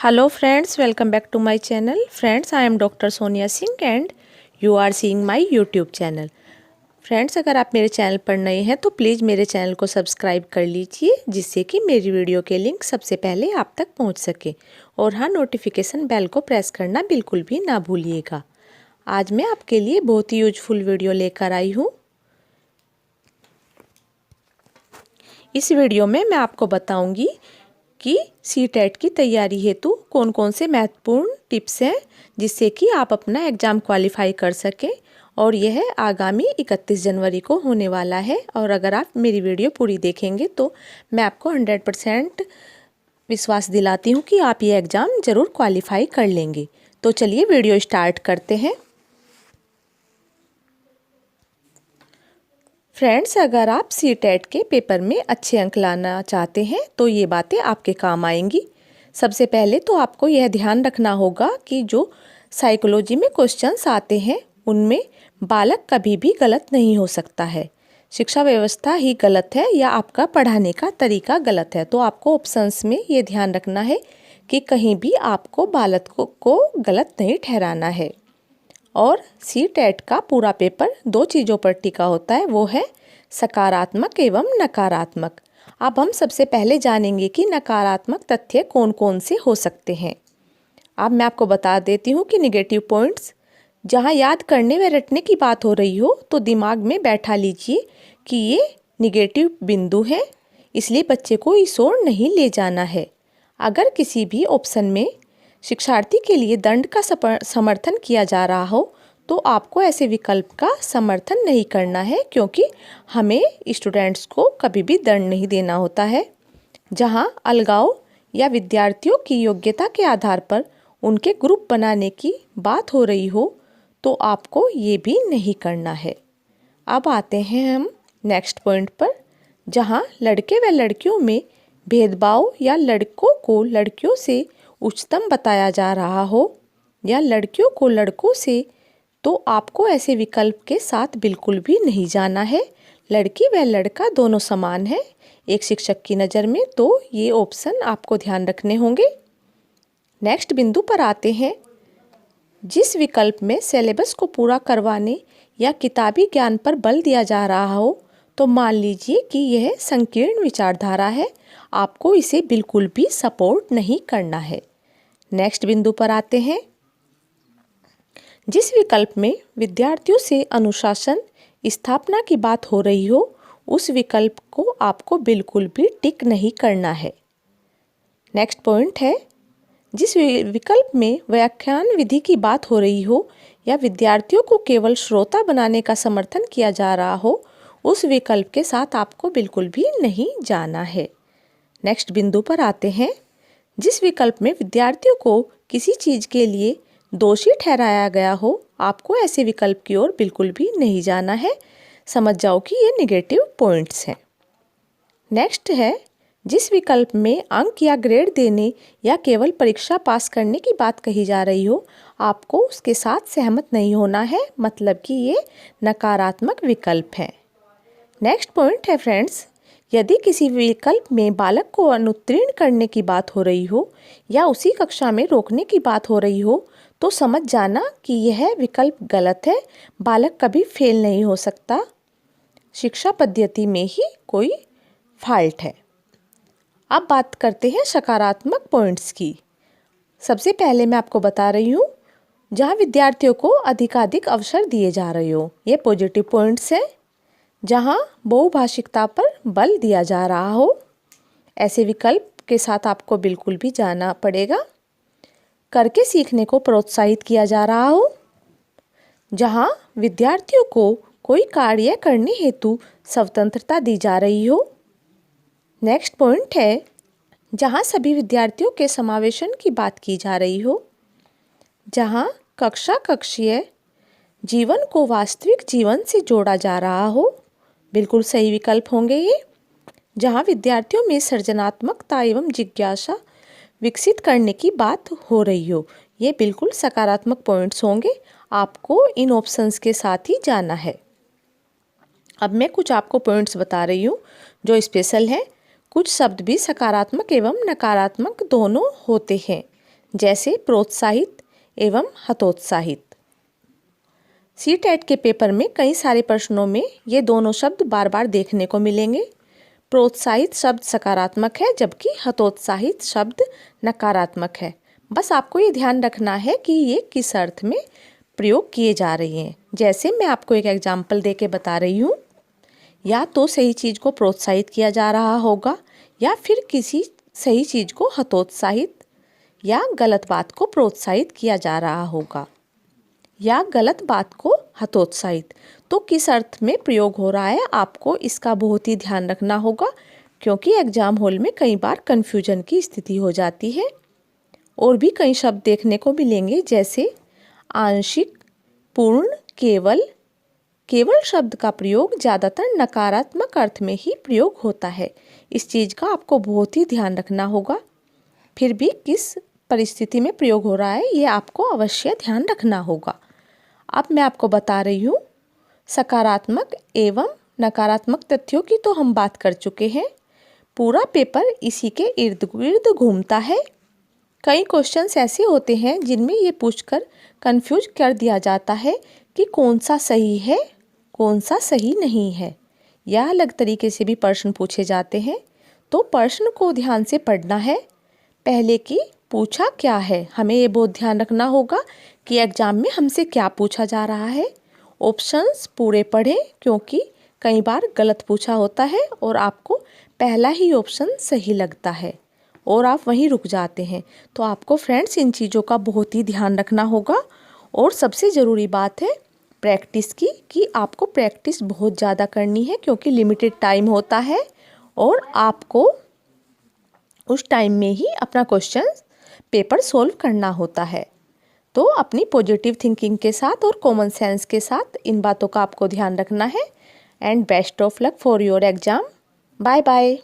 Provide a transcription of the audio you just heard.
Hello friends, welcome back to my channel. Friends, I am Dr. Sonia Singh and you are seeing my YouTube channel. Friends, अगर आप मेरे channel पर नए हैं तो please मेरे चैनल को सब्सक्राइब कर लीजिए जिससे कि मेरी वीडियो के लिंक सबसे पहले आप तक पहुंच सके। और हाँ, नोटिफिकेशन बेल को प्रेस करना बिल्कुल भी ना भूलिएगा। आज मैं आपके लिए बहुत ही यूजफुल वीडियो लेकर आई हूँ। इस वीडियो में मैं आपको बताऊंगी कि सीटेट की तैयारी हेतु कौन कौन से महत्वपूर्ण टिप्स हैं जिससे कि आप अपना एग्ज़ाम क्वालिफाई कर सकें। और यह आगामी 31 जनवरी को होने वाला है। और अगर आप मेरी वीडियो पूरी देखेंगे तो मैं आपको 100% विश्वास दिलाती हूँ कि आप ये एग्ज़ाम ज़रूर क्वालिफाई कर लेंगे। तो चलिए वीडियो स्टार्ट करते हैं। फ्रेंड्स, अगर आप सीटेट के पेपर में अच्छे अंक लाना चाहते हैं तो ये बातें आपके काम आएंगी। सबसे पहले तो आपको यह ध्यान रखना होगा कि जो साइकोलॉजी में क्वेश्चंस आते हैं उनमें बालक कभी भी गलत नहीं हो सकता है। शिक्षा व्यवस्था ही गलत है या आपका पढ़ाने का तरीका गलत है। तो आपको ऑप्शंस में ये ध्यान रखना है कि कहीं भी आपको बालक को गलत नहीं ठहराना है। और सीटेट का पूरा पेपर दो चीज़ों पर टिका होता है, वो है सकारात्मक एवं नकारात्मक। अब हम सबसे पहले जानेंगे कि नकारात्मक तथ्य कौन कौन से हो सकते हैं। अब मैं आपको बता देती हूँ कि निगेटिव पॉइंट्स, जहाँ याद करने व रटने की बात हो रही हो तो दिमाग में बैठा लीजिए कि ये निगेटिव बिंदु है, इसलिए बच्चे को इस ओर नहीं ले जाना है। अगर किसी भी ऑप्शन में शिक्षार्थी के लिए दंड का समर्थन किया जा रहा हो तो आपको ऐसे विकल्प का समर्थन नहीं करना है, क्योंकि हमें स्टूडेंट्स को कभी भी दंड नहीं देना होता है। जहां अलगाव या विद्यार्थियों की योग्यता के आधार पर उनके ग्रुप बनाने की बात हो रही हो तो आपको ये भी नहीं करना है। अब आते हैं हम नेक्स्ट पॉइंट पर, जहां लड़के व लड़कियों में भेदभाव या लड़कों को लड़कियों से उच्चतम बताया जा रहा हो या लड़कियों को लड़कों से, तो आपको ऐसे विकल्प के साथ बिल्कुल भी नहीं जाना है। लड़की व लड़का दोनों समान है एक शिक्षक की नज़र में, तो ये ऑप्शन आपको ध्यान रखने होंगे। नेक्स्ट बिंदु पर आते हैं, जिस विकल्प में सिलेबस को पूरा करवाने या किताबी ज्ञान पर बल दिया जा रहा हो तो मान लीजिए कि यह संकीर्ण विचारधारा है, आपको इसे बिल्कुल भी सपोर्ट नहीं करना है। नेक्स्ट बिंदु पर आते हैं, जिस विकल्प में विद्यार्थियों से अनुशासन स्थापना की बात हो रही हो उस विकल्प को आपको बिल्कुल भी टिक नहीं करना है। नेक्स्ट पॉइंट है, जिस विकल्प में व्याख्यान विधि की बात हो रही हो या विद्यार्थियों को केवल श्रोता बनाने का समर्थन किया जा रहा हो उस विकल्प के साथ आपको बिल्कुल भी नहीं जाना है। नेक्स्ट बिंदु पर आते हैं, जिस विकल्प में विद्यार्थियों को किसी चीज़ के लिए दोषी ठहराया गया हो आपको ऐसे विकल्प की ओर बिल्कुल भी नहीं जाना है। समझ जाओ कि ये नेगेटिव पॉइंट्स हैं। नेक्स्ट है, जिस विकल्प में अंक या ग्रेड देने या केवल परीक्षा पास करने की बात कही जा रही हो आपको उसके साथ सहमत नहीं होना है, मतलब कि ये नकारात्मक विकल्प है। नेक्स्ट पॉइंट है फ्रेंड्स, यदि किसी विकल्प में बालक को अनुत्तीर्ण करने की बात हो रही हो या उसी कक्षा में रोकने की बात हो रही हो तो समझ जाना कि यह विकल्प गलत है। बालक कभी फेल नहीं हो सकता, शिक्षा पद्धति में ही कोई फॉल्ट है। अब बात करते हैं सकारात्मक पॉइंट्स की। सबसे पहले मैं आपको बता रही हूँ, जहाँ विद्यार्थियों को अधिकाधिक अवसर दिए जा रहे हो, ये पॉजिटिव पॉइंट्स हैं। जहाँ बहुभाषिकता पर बल दिया जा रहा हो ऐसे विकल्प के साथ आपको बिल्कुल भी जाना पड़ेगा। करके सीखने को प्रोत्साहित किया जा रहा हो, जहाँ विद्यार्थियों को कोई कार्य करने हेतु स्वतंत्रता दी जा रही हो। नेक्स्ट पॉइंट है, जहाँ सभी विद्यार्थियों के समावेशन की बात की जा रही हो, जहाँ कक्षीय जीवन को वास्तविक जीवन से जोड़ा जा रहा हो, बिल्कुल सही विकल्प होंगे ये। जहाँ विद्यार्थियों में सृजनात्मकता एवं जिज्ञासा विकसित करने की बात हो रही हो, ये बिल्कुल सकारात्मक पॉइंट्स होंगे। आपको इन ऑप्शंस के साथ ही जाना है। अब मैं कुछ आपको पॉइंट्स बता रही हूँ जो स्पेशल हैं। कुछ शब्द भी सकारात्मक एवं नकारात्मक दोनों होते हैं, जैसे प्रोत्साहित एवं हतोत्साहित। सीटेट के पेपर में कई सारे प्रश्नों में ये दोनों शब्द बार बार देखने को मिलेंगे। प्रोत्साहित शब्द सकारात्मक है जबकि हतोत्साहित शब्द नकारात्मक है। बस आपको ये ध्यान रखना है कि ये किस अर्थ में प्रयोग किए जा रहे हैं। जैसे मैं आपको एक एग्जाम्पल देके बता रही हूँ, या तो सही चीज़ को प्रोत्साहित किया जा रहा होगा या फिर किसी सही चीज़ को हतोत्साहित या गलत बात को प्रोत्साहित किया जा रहा होगा या गलत बात को हतोत्साहित। तो किस अर्थ में प्रयोग हो रहा है आपको इसका बहुत ही ध्यान रखना होगा, क्योंकि एग्जाम हॉल में कई बार कन्फ्यूजन की स्थिति हो जाती है। और भी कई शब्द देखने को मिलेंगे जैसे आंशिक, पूर्ण, केवल। केवल शब्द का प्रयोग ज़्यादातर नकारात्मक अर्थ में ही प्रयोग होता है। इस चीज़ का आपको बहुत ही ध्यान रखना होगा। फिर भी किस परिस्थिति में प्रयोग हो रहा है ये आपको अवश्य ध्यान रखना होगा। अब मैं आपको बता रही हूँ, सकारात्मक एवं नकारात्मक तथ्यों की तो हम बात कर चुके हैं। पूरा पेपर इसी के इर्द गिर्द घूमता है। कई क्वेश्चंस ऐसे होते हैं जिनमें ये पूछकर कंफ्यूज कर दिया जाता है कि कौन सा सही है, कौन सा सही नहीं है, या अलग तरीके से भी प्रश्न पूछे जाते हैं। तो प्रश्न को ध्यान से पढ़ना है। पहले कि पूछा क्या है, हमें ये बहुत ध्यान रखना होगा कि एग्जाम में हमसे क्या पूछा जा रहा है। ऑप्शंस पूरे पढ़ें, क्योंकि कई बार गलत पूछा होता है और आपको पहला ही ऑप्शन सही लगता है और आप वहीं रुक जाते हैं। तो आपको फ्रेंड्स इन चीज़ों का बहुत ही ध्यान रखना होगा। और सबसे ज़रूरी बात है प्रैक्टिस की, कि आपको प्रैक्टिस बहुत ज़्यादा करनी है, क्योंकि लिमिटेड टाइम होता है और आपको उस टाइम में ही अपना क्वेश्चन पेपर सॉल्व करना होता है। तो अपनी पॉजिटिव थिंकिंग के साथ और कॉमन सेंस के साथ इन बातों का आपको ध्यान रखना है। And best of luck for your exam. Bye bye.